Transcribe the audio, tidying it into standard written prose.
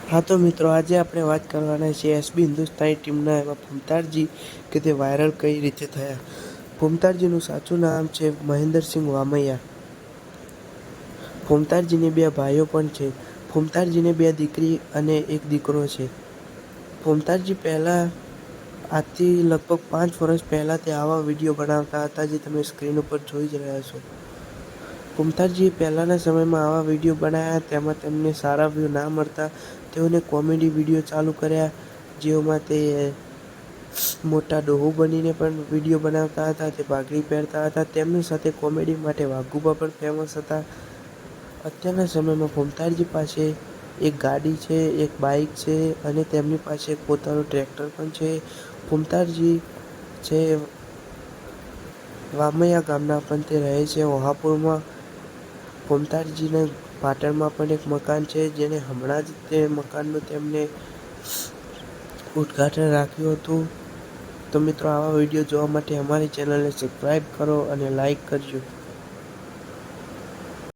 હા તો મિત્રો, આજે આપણે વાત કરવાના છીએ એસબી હિન્દુસ્તાની ટીમના એવા ફૂમતાડજી કે તે વાયરલ કઈ રીતે થયા. ફૂમતાડજીનું સાચું નામ છે મહેન્દ્રસિંહ વામૈયા. ફૂમતાડજીને બે ભાઈઓ પણ છે. ફૂમતાડજીને બે દીકરી અને એક દીકરો છે. ફૂમતાડજી પહેલાં આજથી લગભગ 5 વર્ષ પહેલાં તે આવા વિડીયો બનાવતા હતા જે તમે સ્ક્રીન ઉપર જોઈ જ રહ્યા છો. ફૂમતાડજીએ પહેલાંના સમયમાં આવા વિડીયો બનાવ્યા, તેમાં તેમને સારા વ્યૂ ના મળતા તેઓને કોમેડી વિડીયો ચાલુ કર્યા, જેઓમાં તે મોટા ડોહો બનીને પણ વિડીયો બનાવતા હતા. તે પાઘડી પહેરતા હતા. તેમની સાથે કોમેડી માટે વાઘુબા પણ ફેમસ હતા. અત્યારના સમયમાં ફૂમતાડજી પાસે એક ગાડી છે, એક બાઇક છે અને તેમની પાસે એક પોતાનું ટ્રેક્ટર પણ છે. ફૂમતાડજી છે વામૈયા ગામના, પણ તે રહે છે વહાપુરમાં. ફૂમતાડજીને પાટણમાં પણ એક મકાન છે, જેને હમણાં જ તે મકાનનું તેમને ઉદ્ઘાટન રાખ્યું હતું. તો મિત્રો, આવા વિડીયો જોવા માટે અમારી ચેનલને સબસ્ક્રાઈબ કરો અને લાઈક કરજો.